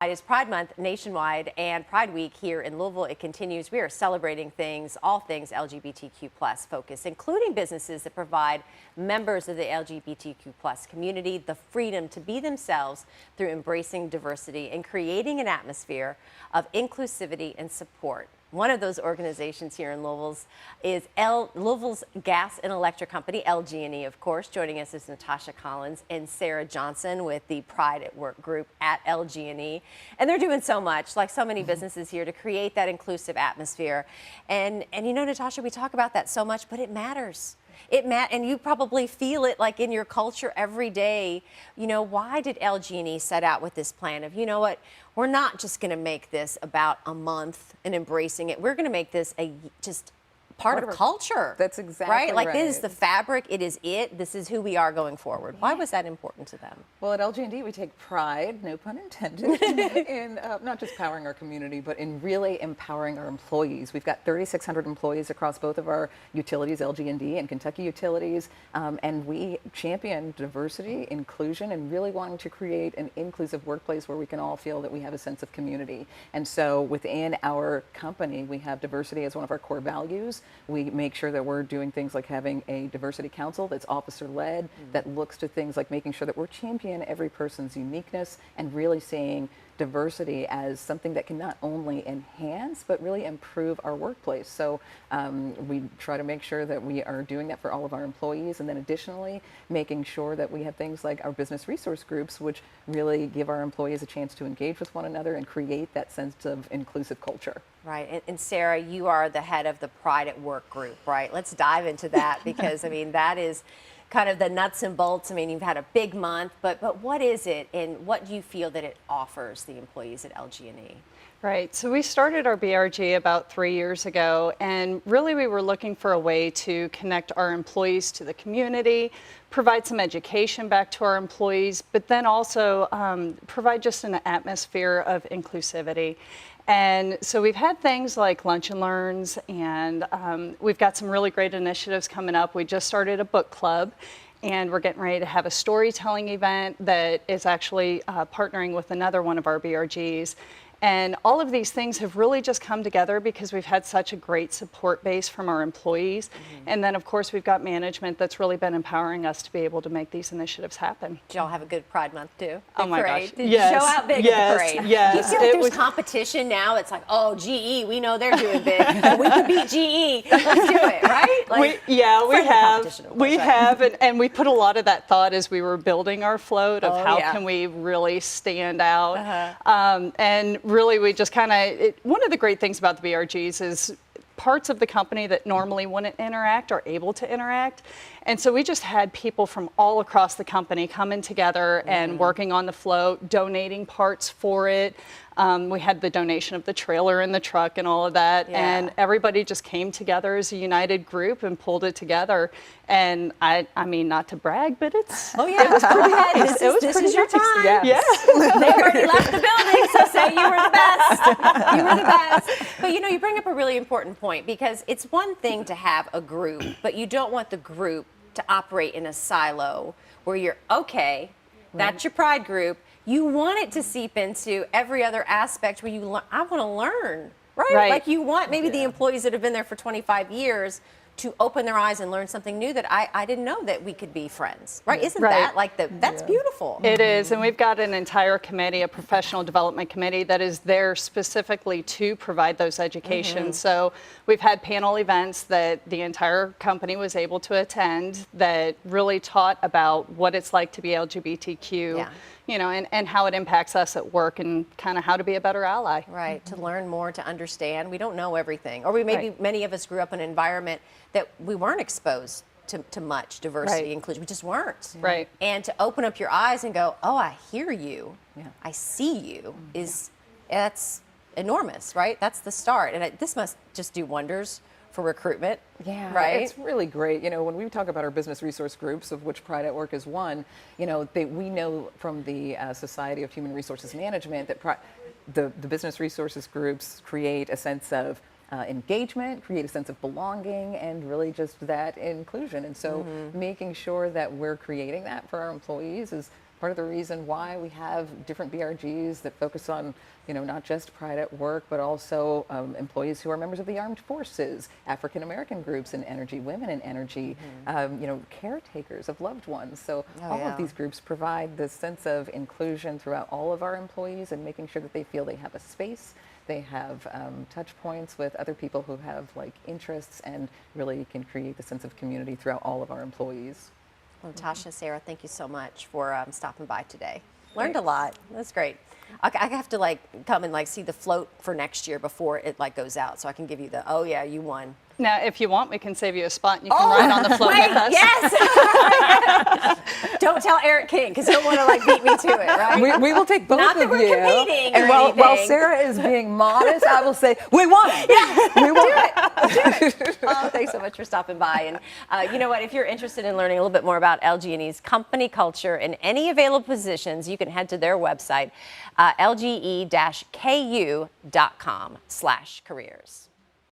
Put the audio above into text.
It is Pride Month nationwide and Pride Week here in Louisville. It continues. We are celebrating all things LGBTQ plus focus, including businesses that provide members of the LGBTQ plus community the freedom to be themselves through embracing diversity and creating an atmosphere of inclusivity and support. One of those organizations here in Louisville's is Louisville's Gas and Electric Company, LG&E, of course. Joining us is Natasha Collins and Sarah Johnson with the Pride at Work group at LG&E. And they're doing so much, like so many businesses here, to create that inclusive atmosphere. And you know, Natasha, we talk about that so much, but it matters. And you probably feel it like in your culture every day. You know, why did LG&E set out with this plan of, you know what, we're not just going to make this about a month and embracing it. We're going to make this just part of culture. That's exactly right. Like this is the fabric. It is it. This is who we are going forward. Why was that important to them? Well, at LG&E, we take pride, no pun intended, in not just powering our community, but in really empowering our employees. We've got 3,600 employees across both of our utilities, LG&E and Kentucky Utilities, and we champion diversity, inclusion, and really wanting to create an inclusive workplace where we can all feel that we have a sense of community. And so within our company, we have diversity as one of our core values. We make sure that we're doing things like having a diversity council that's officer-led, that looks to things like making sure that we're championing every person's uniqueness and really seeing diversity as something that can not only enhance but really improve our workplace. So we try to make sure that we are doing that for all of our employees, and then additionally making sure that we have things like our business resource groups, which really give our employees a chance to engage with one another and create that sense of inclusive culture. Right. And Sarah, you are the head of the Pride at Work group, right? Let's dive into that because, I mean, that is kind of the nuts and bolts. I mean, you've had a big month, but what is it and what do you feel that it offers the employees at LG&E? Right. So we started our BRG about 3 years ago, and really we were looking for a way to connect our employees to the community, provide some education back to our employees, but then also provide just an atmosphere of inclusivity. And so we've had things like lunch and learns, and we've got some really great initiatives coming up. We just started a book club, and we're getting ready to have a storytelling event that is actually partnering with another one of our BRGs. And all of these things have really just come together because we've had such a great support base from our employees. And then, of course, we've got management that's really been empowering us to be able to make these initiatives happen. Did y'all have a good Pride Month, too? Oh, my parade. gosh. Did yes. you show out big at the parade? Yes. Do you feel like there's competition now? It's like, oh, GE, we know they're doing big. We could beat GE. Let's do it, right? Like, we have, and we put a lot of that thought as we were building our float of how can we really stand out. And really, we just kind of, one of the great things about the BRGs is parts of the company that normally wouldn't interact are able to interact. And so we just had people from all across the company coming together and working on the float, donating parts for it. We had the donation of the trailer and the truck and all of that. And everybody just came together as a united group and pulled it together. And I mean, not to brag, but it's... Oh, yeah. It was pretty good. This is your time. Yes. They already left the building, so say you were the best. You were the best. But, you know, you bring up a really important point because it's one thing to have a group, but you don't want the group to operate in a silo where you're, okay, that's your pride group. You want it to seep into every other aspect where you I want to learn, right? Like you want maybe the employees that have been there for 25 years to open their eyes and learn something new that I didn't know that we could be friends, right? Isn't that like that's beautiful? It is, and we've got an entire committee, a professional development committee that is there specifically to provide those educations. So we've had panel events that the entire company was able to attend that really taught about what it's like to be LGBTQ, you know, and how it impacts us at work and kind of how to be a better ally. Right, to learn more, to understand. We don't know everything. Or maybe many of us grew up in an environment that we weren't exposed to much diversity, inclusion. We just weren't. Right. And to open up your eyes and go, oh, I hear you. I see you that's enormous, right? That's the start. And this must just do wonders for recruitment. Right? It's really great. You know, when we talk about our business resource groups, of which Pride at Work is one, you know, we know from the Society of Human Resources Management that the business resources groups create a sense of engagement, create a sense of belonging, and really just that inclusion. And so making sure that we're creating that for our employees is part of the reason why we have different BRGs that focus on, not just pride at work, but also employees who are members of the armed forces, African American groups in energy, women in energy, caretakers of loved ones. So all of these groups provide this sense of inclusion throughout all of our employees and making sure that they feel they have a space. They have touch points with other people who have interests and really can create the sense of community throughout all of our employees. Well, Natasha, Sarah, thank you so much for stopping by today. Learned a lot. That's great. I have to come and see the float for next year before it goes out, so I can give you the, oh yeah, you won. Now, if you want, we can save you a spot and you can ride on the float with us. Yes! Don't tell Eric King, because he'll want to beat me to it, right? We will take both Not of that we're you. competing And or while anything. Sarah is being modest, I will say, we won. Yes, we won. do it. Oh, thanks so much for stopping by. And you know what? If you're interested in learning a little bit more about LG&E's company culture and any available positions, you can head to their website, lge-ku.com/careers.